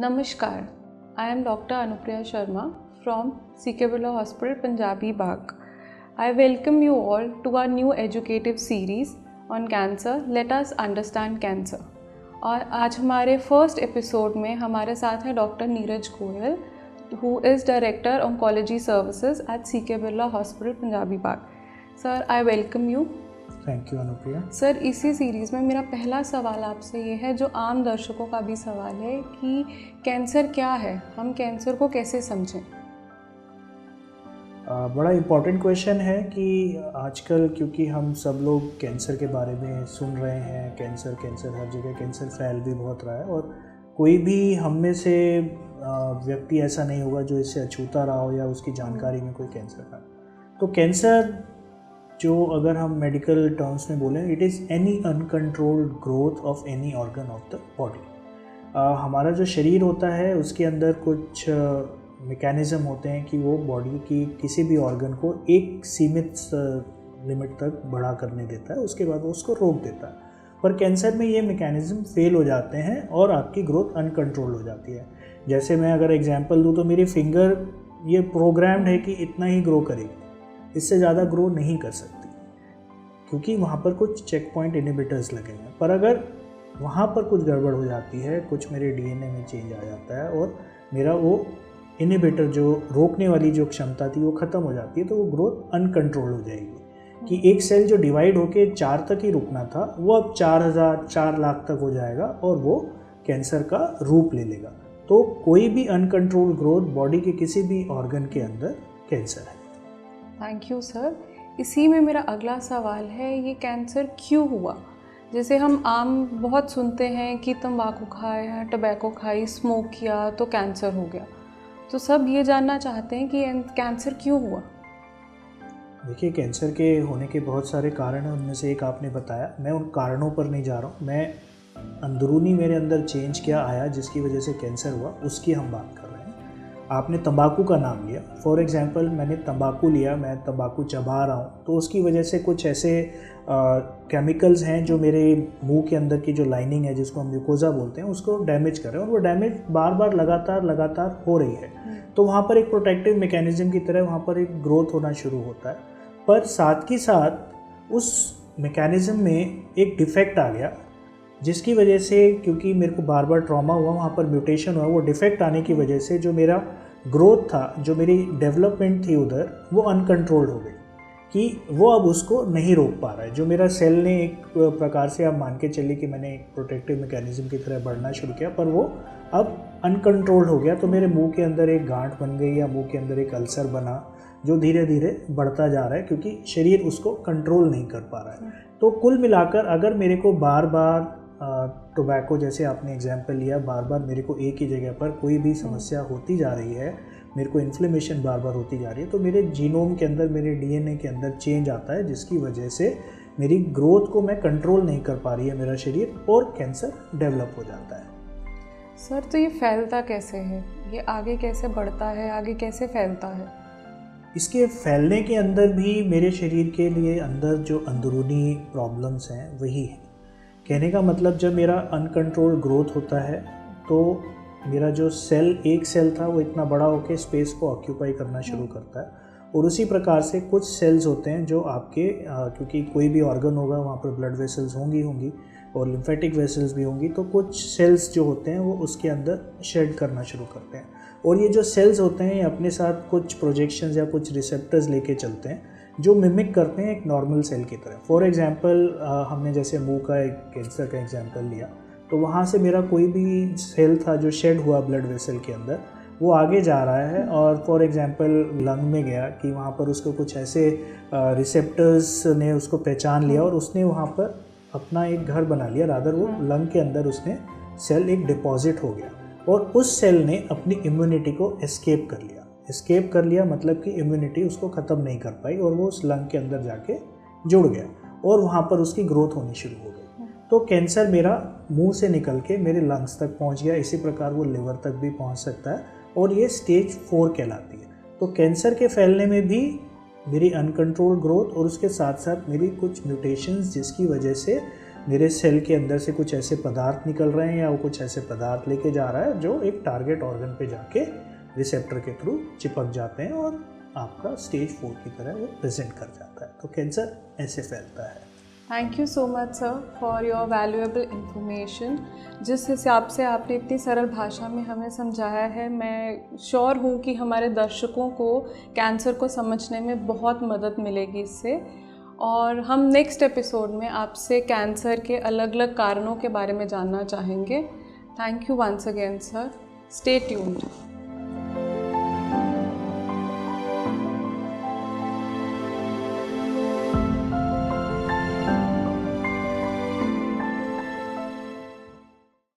Namaskar, I am Dr. Anupriya Sharma from CK Birla Hospital, Punjabi Bagh. I welcome you all to our new educative series on cancer. Let us understand cancer. और आज हमारे first episode में हमारे साथ हैं doctor Neeraj Goyal, who is Director Oncology Services at CK Birla Hospital, Punjabi Bagh. Sir, I welcome you. Thank you Anupriya. Sir, इसी series में मेरा पहला सवाल आपसे ये है, जो आम दर्शकों का भी सवाल है कि कैंसर क्या है, हम कैंसर को कैसे समझें। बड़ा इम्पॉर्टेंट क्वेश्चन है कि आजकल क्योंकि हम सब लोग कैंसर के बारे में सुन रहे हैं, कैंसर हर जगह कैंसर फैल भी बहुत रहा है और कोई भी हम में से व्यक्ति ऐसा नहीं होगा जो इससे अछूता रहा हो या उसकी जानकारी में कोई कैंसर का। तो कैंसर जो अगर हम मेडिकल टर्म्स में बोलें, it is any uncontrolled growth of any organ of the body. हमारा जो शरीर होता है उसके अंदर कुछ मैकेनिज़्म होते हैं कि वो बॉडी की किसी भी ऑर्गन को एक सीमित लिमिट तक बड़ा करने देता है, उसके बाद वो उसको रोक देता है। पर कैंसर में ये मैकेनिज़्म फेल हो जाते हैं और आपकी ग्रोथ अनकंट्रोल हो जाती है। जैसे मैं अगर एग्जांपल दूँ तो मेरी फिंगर ये प्रोग्राम्ड है कि इतना ही ग्रो करेगी, इससे ज़्यादा ग्रो नहीं कर सकती क्योंकि वहाँ पर कुछ चेक पॉइंट इनहिबिटर्स लगे हैं। पर अगर वहाँ पर कुछ गड़बड़ हो जाती है, कुछ मेरे डीएनए में चेंज आ जाता है और मेरा वो इनहिबिटर जो रोकने वाली जो क्षमता थी वो ख़त्म हो जाती है, तो वो ग्रोथ अनकंट्रोल हो जाएगी कि एक सेल जो डिवाइड होके 4 तक ही रुकना था वो अब 4000 4 लाख तक हो जाएगा और वो कैंसर का रूप ले लेगा। तो कोई भी अनकंट्रोल ग्रोथ बॉडी के किसी भी ऑर्गन के अंदर कैंसर है। Thank you sir. इसी में मेरा अगला सवाल है, ये कैंसर क्यों हुआ। जैसे हम आम बहुत सुनते हैं कि तंबाकू खाया, टबैको खाई, स्मोक किया तो कैंसर हो गया। तो सब ये जानना चाहते हैं कि कैंसर क्यों हुआ। देखिए, कैंसर के होने के बहुत सारे कारण हैं, उनमें से एक आपने बताया। मैं उन कारणों पर नहीं जा रहा हूँ, मैं अंदरूनी मेरे अंदर चेंज क्या आया जिसकी वजह से कैंसर हुआ उसकी हम बात कर रहे हैं। आपने तंबाकू का नाम लिया, फॉर एग्जांपल मैंने तंबाकू लिया, मैं तंबाकू चबा रहा हूँ तो उसकी वजह से कुछ ऐसे केमिकल्स हैं जो मेरे मुंह के अंदर की जो लाइनिंग है जिसको हम म्यूकोजा बोलते हैं उसको डैमेज कर रहे हैं और वो डैमेज बार बार लगातार हो रही है। तो वहाँ पर एक प्रोटेक्टिव मैकेनिज्म की तरह वहाँ पर एक ग्रोथ होना शुरू होता है। पर साथ ही साथ उस मैकेनिज्म में एक डिफेक्ट आ गया जिसकी वजह से, क्योंकि मेरे को बार बार ट्रॉमा हुआ, वहाँ पर म्यूटेशन हुआ, वो डिफेक्ट आने की वजह से जो मेरा ग्रोथ था, जो मेरी डेवलपमेंट थी उधर, वो अनकंट्रोल्ड हो गई कि वो अब उसको नहीं रोक पा रहा है। जो मेरा सेल ने एक प्रकार से आप मान के चलिए कि मैंने एक प्रोटेक्टिव मैकेनिज्म की तरह बढ़ना शुरू किया, पर वो अब अनकंट्रोल्ड हो गया। तो मेरे मुंह के अंदर एक गांठ बन गई या मुंह के अंदर एक अल्सर बना जो धीरे धीरे बढ़ता जा रहा है क्योंकि शरीर उसको कंट्रोल नहीं कर पा रहा है। तो कुल मिलाकर अगर मेरे को बार बार टोबैको जैसे आपने एग्जाम्पल लिया, बार बार मेरे को एक ही जगह पर कोई भी समस्या होती जा रही है, मेरे को इन्फ्लेमेशन बार बार होती जा रही है, तो मेरे जीनोम के अंदर, मेरे डीएनए के अंदर चेंज आता है जिसकी वजह से मेरी ग्रोथ को मैं कंट्रोल नहीं कर पा रही है मेरा शरीर और कैंसर डेवलप हो जाता है। सर, तो ये फैलता कैसे है, ये आगे कैसे बढ़ता है, आगे कैसे फैलता है। इसके फैलने के अंदर भी मेरे शरीर के लिए अंदर जो अंदरूनी प्रॉब्लम्स हैं वही है। कहने का मतलब, जब मेरा अनकंट्रोल ग्रोथ होता है तो मेरा जो एक सेल था वो इतना बड़ा होकर स्पेस को ऑक्यूपाई करना शुरू करता है और उसी प्रकार से कुछ सेल्स होते हैं जो आपके क्योंकि कोई भी ऑर्गन होगा वहाँ पर ब्लड वेसल्स होंगी और लिम्फेटिक वेसल्स भी होंगी, तो कुछ सेल्स जो होते हैं वो उसके अंदर शेड करना शुरू करते हैं और ये जो सेल्स होते हैं ये अपने साथ कुछ प्रोजेक्शंस या कुछ रिसेप्टर्स लेके चलते हैं जो मिमिक करते हैं एक नॉर्मल सेल की तरह। फॉर एग्जांपल हमने जैसे मुंह का एक कैंसर का एग्जांपल लिया, तो वहाँ से मेरा कोई भी सेल था जो शेड हुआ ब्लड वेसल के अंदर, वो आगे जा रहा है और फॉर एग्जांपल लंग में गया कि वहाँ पर उसको कुछ ऐसे रिसेप्टर्स ने उसको पहचान लिया और उसने वहाँ पर अपना एक घर बना लिया। रादर वो लंग के अंदर उसने सेल एक डिपॉजिट हो गया और उस सेल ने अपनी इम्यूनिटी को एस्केप कर लिया मतलब कि इम्यूनिटी उसको ख़त्म नहीं कर पाई और वो उस लंग के अंदर जाके जुड़ गया और वहाँ पर उसकी ग्रोथ होनी शुरू हो गई। तो कैंसर मेरा मुंह से निकल के मेरे लंग्स तक पहुँच गया, इसी प्रकार वो लिवर तक भी पहुँच सकता है और ये स्टेज 4 कहलाती है। तो कैंसर के फैलने में भी मेरी अनकंट्रोल ग्रोथ और उसके साथ साथ मेरी कुछ म्यूटेशंस जिसकी वजह से मेरे सेल के अंदर से कुछ ऐसे पदार्थ निकल रहे हैं या वो कुछ ऐसे पदार्थ लेके जा रहा है जो एक टारगेट ऑर्गन पे जाके रिसेप्टर के थ्रू चिपक जाते हैं और आपका स्टेज 4 की तरह वो प्रेजेंट कर जाता है। तो कैंसर ऐसे फैलता है। Thank you so much sir for your valuable information. जिस हिसाब से आपने इतनी सरल भाषा में हमें समझाया है, मैं श्योर हूँ कि हमारे दर्शकों को कैंसर को समझने में बहुत मदद मिलेगी इससे। और हम नेक्स्ट एपिसोड में आपसे कैंसर के अलग अलग कारणों के बारे में जानना चाहेंगे। Thank you once again sir. Stay tuned.